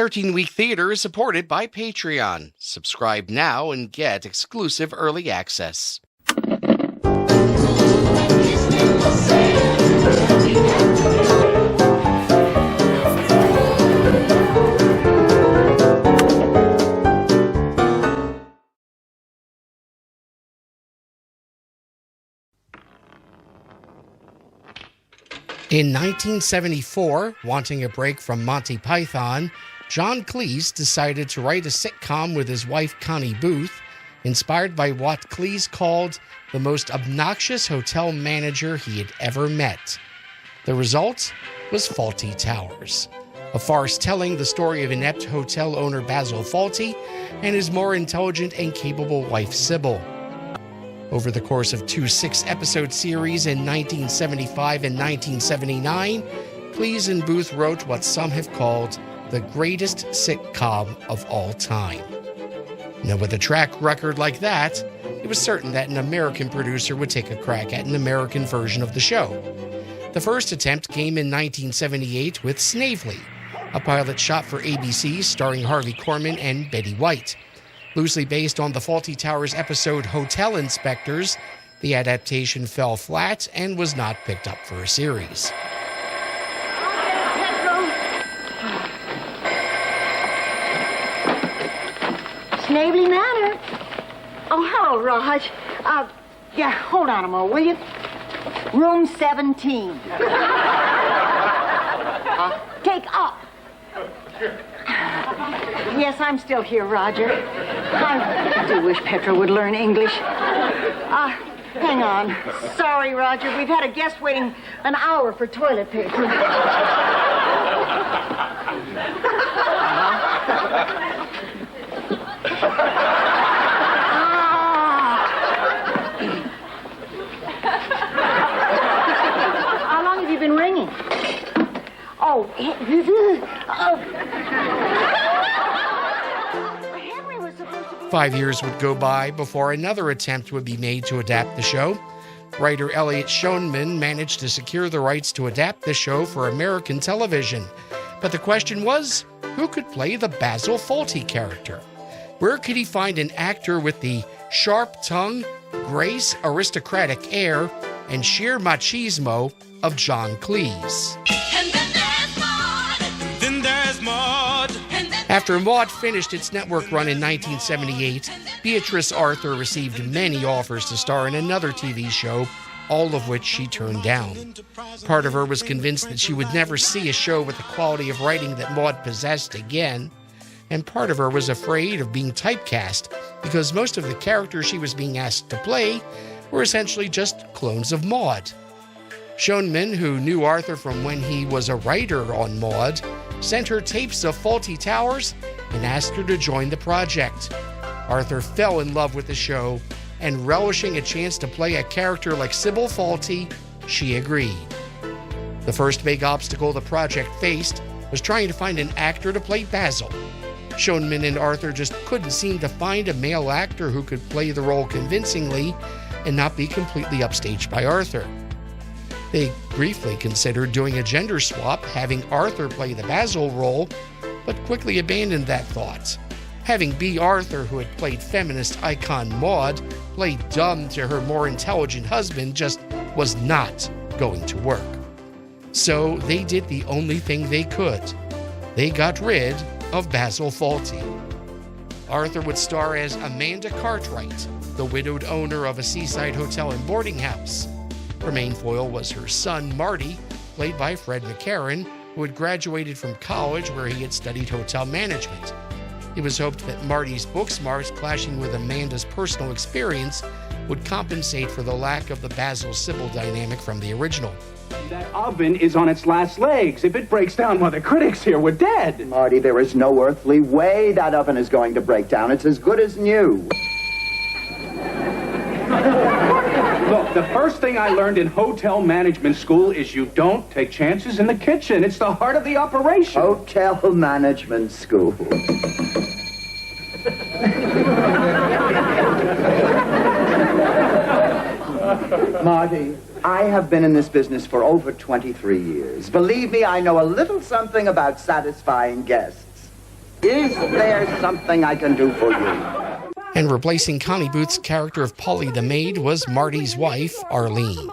13-Week Theater is supported by Patreon. Subscribe now and get exclusive early access. In 1974, wanting a break from Monty Python, John Cleese decided to write a sitcom with his wife Connie Booth, inspired by what Cleese called the most obnoxious hotel manager he had ever met. The result was Fawlty Towers, a farce telling the story of inept hotel owner Basil Fawlty and his more intelligent and capable wife Sybil. Over the course of two 6-episode series in 1975 and 1979, Cleese and Booth wrote what some have called the greatest sitcom of all time. Now, with a track record like that, it was certain that an American producer would take a crack at an American version of the show. The first attempt came in 1978 with Snavely, a pilot shot for ABC starring Harvey Korman and Betty White. Loosely based on the Fawlty Towers episode Hotel Inspectors, the adaptation fell flat and was not picked up for a series. Snavely Manor. Oh, hello, Raj. Yeah, hold on a moment, will you? Room 17. Take up. Yes, I'm still here, Roger. I do wish Petra would learn English. Hang on. Sorry, Roger. We've had a guest waiting an hour for toilet paper. How long have you been ringing? Oh, Henry was supposed to be... 5 years would go by before another attempt would be made to adapt the show. Writer Elliot Schoenman managed to secure the rights to adapt the show for American television. But the question was, who could play the Basil Fawlty character? Where could he find an actor with the sharp tongue, grace, aristocratic air, and sheer machismo of John Cleese? After Maude finished its network run in 1978, Beatrice Arthur received many offers to star in another TV show, all of which she turned down. Part of her was convinced that she would never see a show with the quality of writing that Maude possessed again, and part of her was afraid of being typecast because most of the characters she was being asked to play were essentially just clones of Maude. Schoenman, who knew Arthur from when he was a writer on Maude, sent her tapes of Fawlty Towers and asked her to join the project. Arthur fell in love with the show, and relishing a chance to play a character like Sybil Fawlty, she agreed. The first big obstacle the project faced was trying to find an actor to play Basil. Schoenman and Arthur just couldn't seem to find a male actor who could play the role convincingly and not be completely upstaged by Arthur. They briefly considered doing a gender swap, having Arthur play the Basil role, but quickly abandoned that thought. Having B. Arthur, who had played feminist icon Maude, play dumb to her more intelligent husband just was not going to work. So they did the only thing they could. They got rid of Basil Fawlty. Arthur would star as Amanda Cartwright, the widowed owner of a seaside hotel and boarding house. Her main foil was her son, Marty, played by Fred McCarran, who had graduated from college where he had studied hotel management. It was hoped that Marty's book smarts clashing with Amanda's personal experience would compensate for the lack of the Basil-Sybil dynamic from the original. That oven is on its last legs. If it breaks down, well, the critics here were dead. Marty, there is no earthly way that oven is going to break down. It's as good as new. Look, the first thing I learned in hotel management school is you don't take chances in the kitchen. It's the heart of the operation. Hotel management school. Marty, I have been in this business for over 23 years. Believe me, I know a little something about satisfying guests. Is there something I can do for you? And replacing Connie Booth's character of Polly the maid was Marty's wife, Arlene.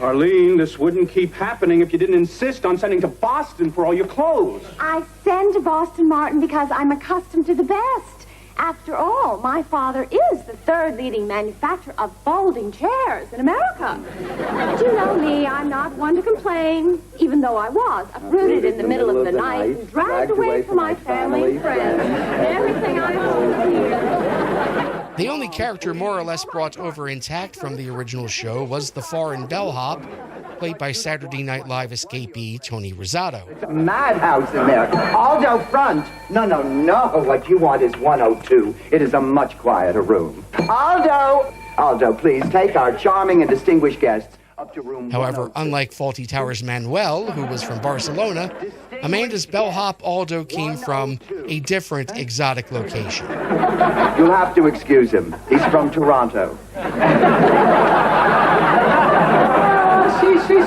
Arlene, this wouldn't keep happening if you didn't insist on sending to Boston for all your clothes. I send to Boston, Martin, because I'm accustomed to the best. After all, my father is the third leading manufacturer of folding chairs in America. But you know me, I'm not one to complain, even though I was uprooted in the middle of the night and dragged away from my family and friends. Everything I hold dear. The only character more or less brought over intact from the original show was the foreign bellhop, played by Saturday Night Live escapee Tony Rosato. It's a madhouse in there. Aldo, front. No. What you want is 102. It is a much quieter room. Aldo, please take our charming and distinguished guests up to room 102. However, unlike Fawlty Towers' Manuel, who was from Barcelona, Amanda's bellhop Aldo came from a different exotic location. You'll have to excuse him. He's from Toronto.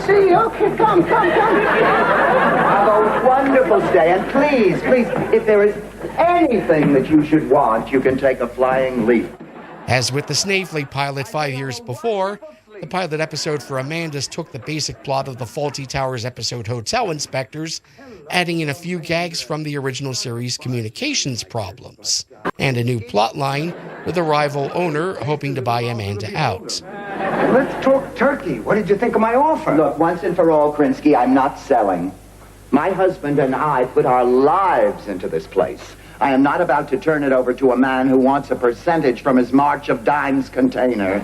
See. Okay, come. Have a wonderful stay. And please, if there is anything that you should want, you can take a flying leap. As with the Snavely pilot 5 years before, the pilot episode for Amanda's took the basic plot of the Fawlty Towers episode Hotel Inspectors, adding in a few gags from the original series' communications problems, and a new plot line with a rival owner hoping to buy Amanda out. Let's talk turkey. What did you think of my offer? Look, once and for all, Krinsky, I'm not selling. My husband and I put our lives into this place. I am not about to turn it over to a man who wants a percentage from his March of Dimes container.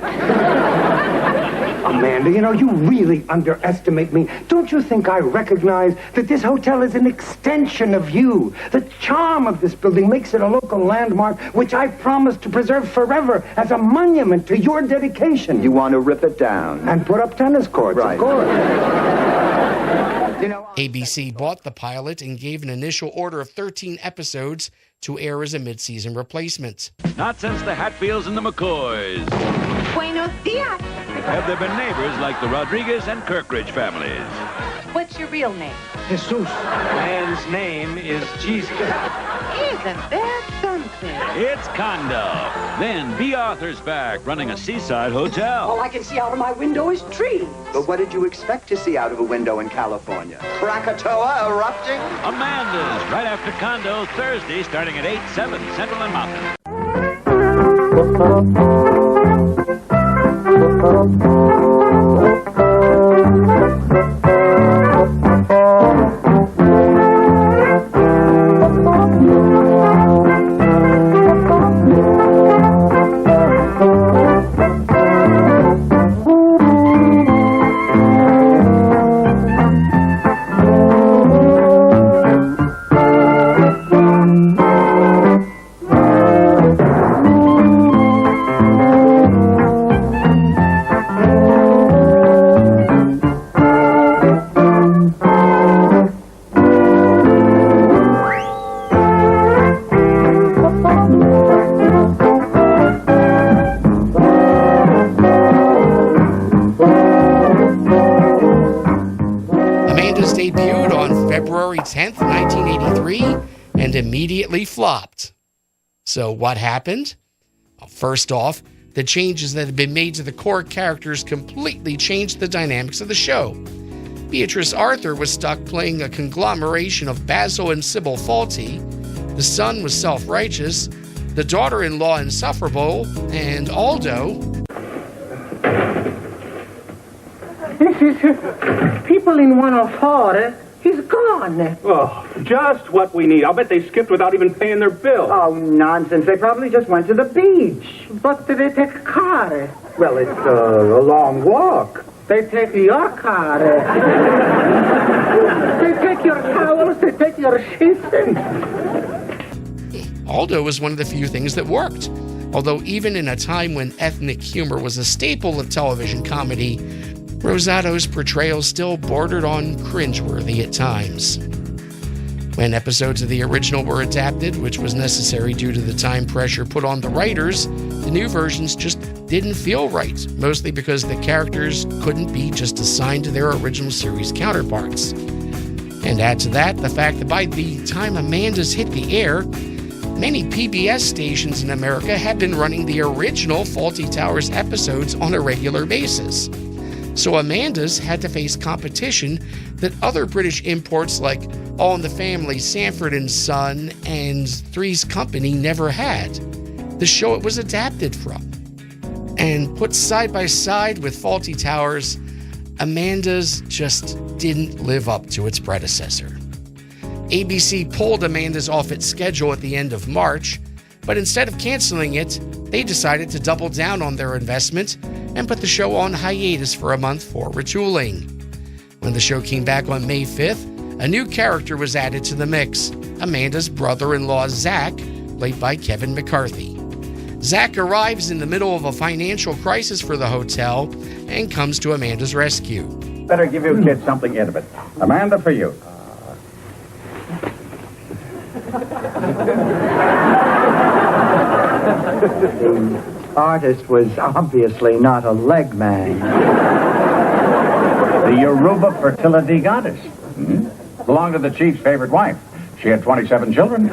Amanda, you really underestimate me. Don't you think I recognize that this hotel is an extension of you? The charm of this building makes it a local landmark, which I promise to preserve forever as a monument to your dedication. You want to rip it down? And put up tennis courts, right. Of course. ABC bought the pilot and gave an initial order of 13 episodes to air as a mid-season replacement. Not since the Hatfields and the McCoys. Buenos dias. Have there been neighbors like the Rodriguez and Kirkridge families. What's your real name? Jesus. Man's name is Jesus. Isn't that something? It's Condo. Then B. Arthur's back, running a seaside hotel. All I can see out of my window is trees. But what did you expect to see out of a window in California? Krakatoa erupting? Amanda's, right after Condo, Thursday, starting at 8, 7 Central and Mountain. Debuted on February 10th, 1983, and immediately flopped. So what happened? Well, first off, the changes that had been made to the core characters completely changed the dynamics of the show. Beatrice Arthur was stuck playing a conglomeration of Basil and Sybil Fawlty, the son was self-righteous, the daughter-in-law insufferable, and Aldo... People in 104, he's gone. Oh, just what we need. I'll bet they skipped without even paying their bill. Oh, nonsense. They probably just went to the beach. But did they take a car? Well, it's a long walk. They take your car. They take your towels. They take your sheets. Aldo was one of the few things that worked. Although even in a time when ethnic humor was a staple of television comedy, Rosato's portrayal still bordered on cringeworthy at times. When episodes of the original were adapted, which was necessary due to the time pressure put on the writers, the new versions just didn't feel right, mostly because the characters couldn't be just assigned to their original series counterparts. And add to that the fact that by the time Amanda's hit the air, Many PBS stations in America had been running the original Fawlty Towers episodes on a regular basis. So Amanda's had to face competition that other British imports like All in the Family, Sanford and Son, and Three's Company never had. The show it was adapted from. And put side by side with Fawlty Towers, Amanda's just didn't live up to its predecessor. ABC pulled Amanda's off its schedule at the end of March, but instead of canceling it, they decided to double down on their investment and put the show on hiatus for a month for retooling. When the show came back on May 5th, a new character was added to the mix, Amanda's brother-in-law Zach, played by Kevin McCarthy. Zach arrives in the middle of a financial crisis for the hotel and comes to Amanda's rescue. Better give you kids something intimate. Amanda, for you. The artist was obviously not a leg man. The Yoruba fertility goddess. Belonged to the chief's favorite wife. She had 27 children.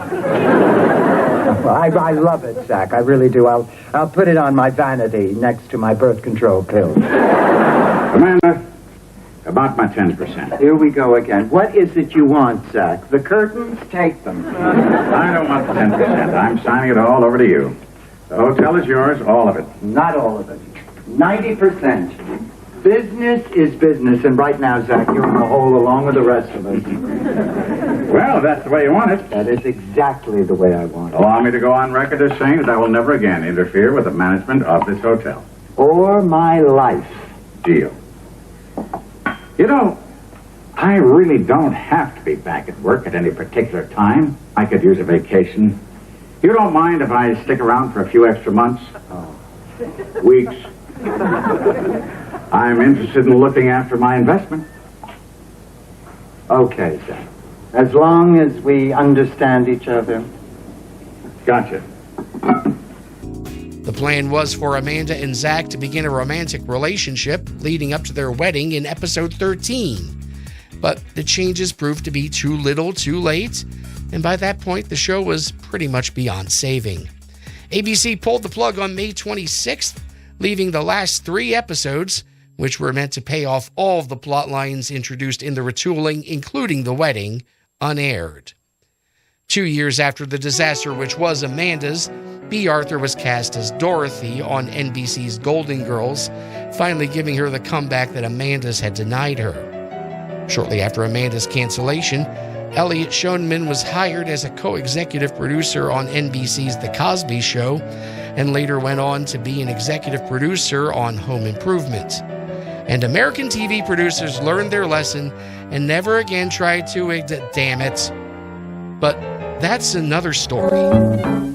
I love it, Zach. I really do. I'll put it on my vanity next to my birth control pills. Amanda, about my 10%. Here we go again. What is it you want, Zach? The curtains? Take them. I don't want the 10%. I'm signing it all over to you. The hotel is yours, all of it. Not all of it. 90%. Business is business, and right now, Zach, you're in the hole along with the rest of us. Well, if that's the way you want it. That is exactly the way I want it. Allow me to go on record as saying that I will never again interfere with the management of this hotel. Or my life. Deal. You know, I really don't have to be back at work at any particular time. I could use a vacation. You don't mind if I stick around for a few extra months? Weeks? I'm interested in looking after my investment. Okay, Zach. As long as we understand each other. Gotcha. The plan was for Amanda and Zach to begin a romantic relationship leading up to their wedding in episode 13. But the changes proved to be too little, too late, and by that point, the show was pretty much beyond saving. ABC pulled the plug on May 26th, leaving the last 3 episodes, which were meant to pay off all of the plot lines introduced in the retooling, including the wedding, unaired. 2 years after the disaster which was Amanda's, B. Arthur was cast as Dorothy on NBC's Golden Girls, finally giving her the comeback that Amanda's had denied her. Shortly after Amanda's cancellation, Elliot Schoenman was hired as a co-executive producer on NBC's The Cosby Show, and later went on to be an executive producer on Home Improvement. And American TV producers learned their lesson and never again tried to, damn it. But that's another story.